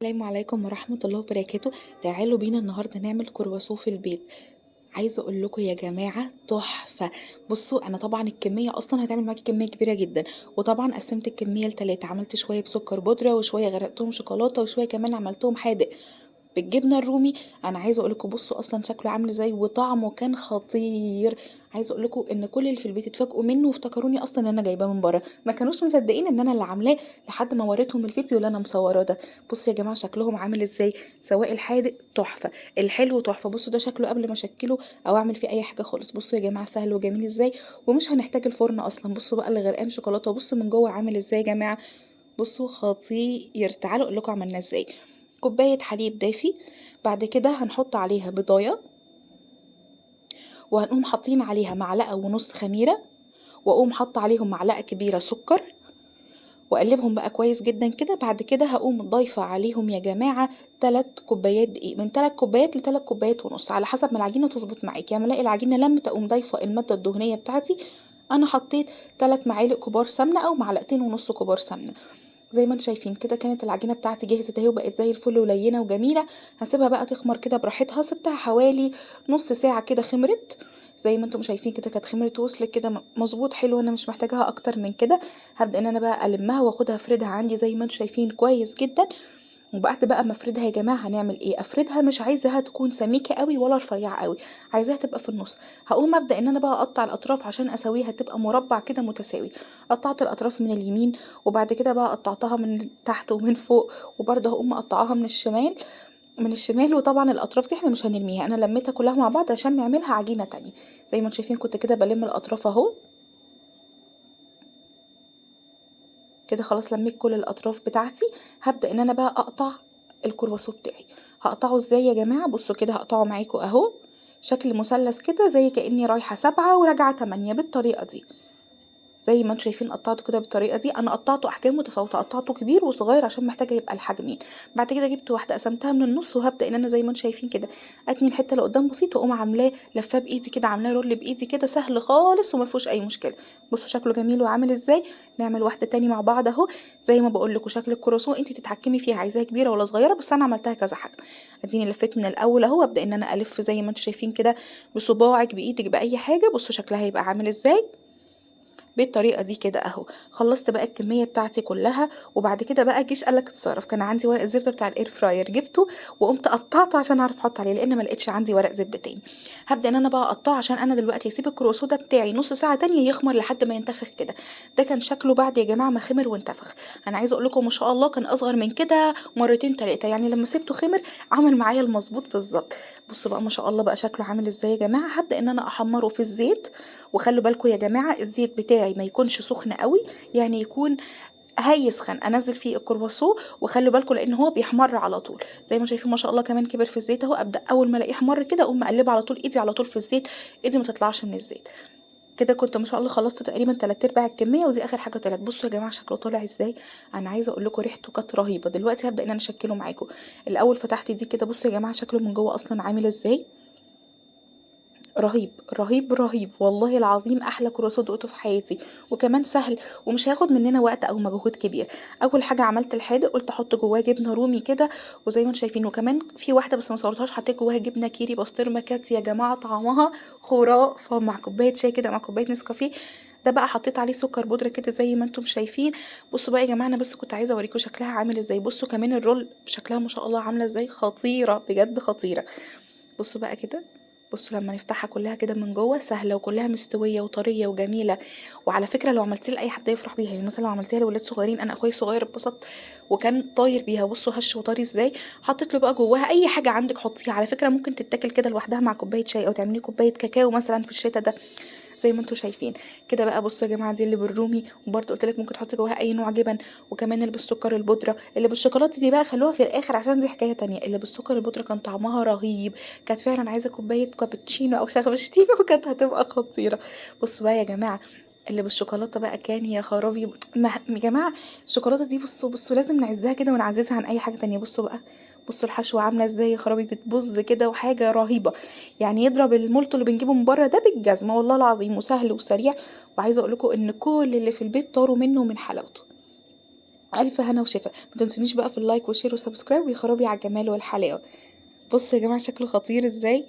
السلام عليكم ورحمة الله وبركاته. تعالوا بينا النهاردة نعمل كرواسون في البيت. عايزة اقول لكم يا جماعة تحفة. بصوا انا طبعا الكمية اصلا هتعمل معاكي كمية كبيرة جدا، وطبعا قسمت الكمية لتلاتة، عملت شوية بسكر بودرة وشوية غرقتهم شوكولاتة وشوية كمان عملتهم حادق بالجبنه الرومي. انا عايزه اقول لكم بصوا اصلا شكله عامل ازاي وطعمه كان خطير. عايزه اقول لكم ان كل اللي في البيت اتفاجئوا منه وافتكروني اصلا ان انا جايباه من بره، ما كانوش مصدقين ان انا اللي عاملاه لحد ما وريتهم الفيديو اللي انا مصوراه ده. بصوا يا جماعه شكلهم عامل ازاي، سواء الحادق تحفه الحلو تحفه. بصوا ده شكله قبل ما اشكله او اعمل فيه اي حاجه خالص. بصوا يا جماعه سهل وجميل ازاي، ومش هنحتاج الفرن اصلا. بصوا بقى اللي غرقان شوكولاته، بصوا من جوه عامل ازاي يا جماعه. بصوا خطير. تعالوا اقول لكم عملناه ازاي. كوباية حليب دافي، بعد كده هنحط عليها بضاية، وهنقوم حاطين عليها معلقة ونص خميرة، واقوم حاطة عليهم معلقة كبيرة سكر، واقلبهم بقى كويس جدا كده. بعد كده هقوم ضايفة عليهم يا جماعة 3 كوبايات دقيق، من 3 كوبايات ل3 كوبايات ونص على حسب ما العجينة تظبط معاكي. يعني الاقي العجينة لمت اقوم ضايفة المادة الدهنية بتاعتي. انا حطيت 3 معالق كبار سمنة او معلقتين ونص كبار سمنة. زي ما انتم شايفين كده كانت العجينه بتاعتي جهزت اهي وبقت زي الفل ولينه وجميله. هسيبها بقى تخمر كده براحتها. سبتها حوالي نص ساعه كده خمرت. زي ما انتم شايفين كده كانت خمرت وصلت كده مظبوط حلو، انا مش محتاجاها اكتر من كده. هبدا ان انا بقى المها واخدها افردها عندي زي ما انتم شايفين كويس جدا. وبعد بقى ما افردها يا جماعه هنعمل ايه، افردها مش عايزاها تكون سميكه قوي ولا رفيعه قوي، عايزاها تبقى في النص. هقوم ابدا ان انا بقى اقطع الاطراف عشان اسويها تبقى مربع كده متساوي. قطعت الاطراف من اليمين، وبعد كده بقى قطعتها من تحت ومن فوق، وبرضه هقوم مقطعاها من الشمال. وطبعا الاطراف دي احنا مش هنرميها، انا لميتها كلها مع بعض عشان نعملها عجينه تانية. زي ما انتم شايفين كنت كده بلم الاطراف اهو. كده خلاص لميت كل الاطراف بتاعتي. هبدأ ان انا بقى اقطع الكرواسون بتاعي. هقطعه ازاي يا جماعة، بصوا كده هقطعه معاكم اهو، شكل مثلث كده زي كأني رايحة 7 وراجعة 8 بالطريقة دي. زي ما انتم شايفين قطعته كده بالطريقه دي. انا قطعته احجام متفاوته، قطعته كبير وصغير عشان محتاجه يبقى الحجمين. بعد كده جبت واحده قسمتها من النص، وهبدا ان انا زي ما انتم شايفين كده اتني الحته اللي قدام بسيط، واقوم عاملاه لفاه بايدي كده، عاملاه رول بايدي كده سهل خالص وما فيهوش اي مشكله. بصوا شكله جميل وعامل ازاي. نعمل واحده تاني مع بعض اهو. زي ما بقول لكم شكل الكرواسون انت تتحكمي فيها، عايزاها كبيره ولا صغيره، بس انا عملتها كذا حجم. اديني لفيت من الاول اهو، ابدا ان انا الف زي ما انتم شايفين كده بصباعك بايدك باي حاجه. بصوا شكلها هيبقى عامل ازاي بالطريقه دي كده اهو. خلصت بقى الكميه بتاعتي كلها، وبعد كده بقى الجيش قالك اتصرف. كان عندي ورق الزبده بتاع الاير فراير جبته وقمت قطعته عشان اعرف احط عليه، لان ما لقيتش عندي ورق زبده تاني. هبدا ان انا بقى اقطعه عشان انا دلوقتي هسيب الكرواسون ده بتاعي نص ساعه تانية يخمر لحد ما ينتفخ كده. ده كان شكله بعد يا جماعه ما خمر وانتفخ. انا عايزه اقول لكم ما شاء الله كان اصغر من كده مرتين تلاتة، يعني لما سبته خمر عمل معايا المظبوط بالظبط. بصوا بقى ما شاء الله بقى شكله عامل ازاي يا جماعه. هبدا ان انا احمره في الزيت. وخلوا بالكم يا جماعه الزيت بتاعي ما يكونش سخن قوي، يعني يكون هيسخن انزل فيه الكرواسون. وخلوا بالكم لان هو بيحمر على طول. زي ما شايفين ما شاء الله كمان كبر في الزيت اهو. ابدا اول ما الاقيه احمر كده اقوم مقلبه على طول، ايدي على طول في الزيت، ايدي ما تطلعش من الزيت. كده كنت ما شاء الله خلصت تقريبا 3/4 الكميه، ودي اخر حاجه طلعت. بصوا يا جماعه شكله طالع ازاي. انا عايزه اقول لكم ريحته كانت رهيبه. دلوقتي هبدا ان انا اشكله معاكم. الاول فتحت دي كده، بصوا يا جماعه شكله من جوه اصلا عامل ازاي. رهيب رهيب رهيب والله العظيم، احلى كرواسون دقته في حياتي. وكمان سهل ومش هياخد مننا وقت او مجهود كبير. اول حاجه عملت الحادق، قلت احط جواه جبنه رومي كده، وزي ما انتم شايفين. وكمان في واحده بس ما صورتهاش حطيت جواها جبنه كيري بسطرمه، كانت يا جماعه طعمها خرافه مع كوبايه شاي كده، مع كوبايه نسكافيه. ده بقى حطيت عليه سكر بودره كده زي ما انتم شايفين. بصوا بقى يا جماعه انا بس كنت عايزه اوريكم شكلها عامل ازاي. بصوا كمان الرول شكلها ما شاء الله عامله ازاي، خطيره بجد خطيره. بصوا بقى كده. بصوا لما نفتحها كلها كده من جوه سهله وكلها مستويه وطريه وجميله. وعلى فكره لو عملتيه لاي حد يفرح بيها، يعني مثلا لو عملتيها لولاد صغيرين، انا اخويا الصغير اتبسط وكان طاير بيها. بصوا هش وطري ازاي. حطيت له بقى جواها اي حاجه عندك حطيها، على فكره ممكن تتاكل كده لوحدها مع كوبايه شاي، او تعملي كوبايه كاكاو مثلا في الشتا ده. زي ما انتم شايفين كده بقى. بصوا يا جماعه دي اللي بالرومي، وبرده قلت لك ممكن تحطي جواها اي نوع جبن. وكمان اللي بالسكر البودره، اللي بالشوكولاته دي بقى خلوها في الاخر عشان دي حكايه تانية. اللي بالسكر البودره كان طعمها رهيب، كانت فعلا عايزه كوبايه كابتشينو او شاغبشتينو وكانت هتبقى خطيره. بصوا بقى يا جماعه اللي بالشوكولاته بقى كان يا خرابي. يا جماعه الشوكولاته دي بصوا بصوا لازم نعزها كده ونعززها عن اي حاجه تانية. بصوا بقى. بصوا الحشوه عامله ازاي يا خرابي، بتبظ كده وحاجه رهيبه. يعني يضرب المولتو اللي بنجيبه من بره ده بالجزمه والله العظيم، وسهل وسريع. وعايزه اقول لكم ان كل اللي في البيت طاروا منه من حلاوته. الف هنا وشفا. ما تنسونيش بقى في اللايك والشير والسبسكرايب، ويا خرابي على الجمال والحلاوه. بصوا يا جماعه شكله خطير ازاي.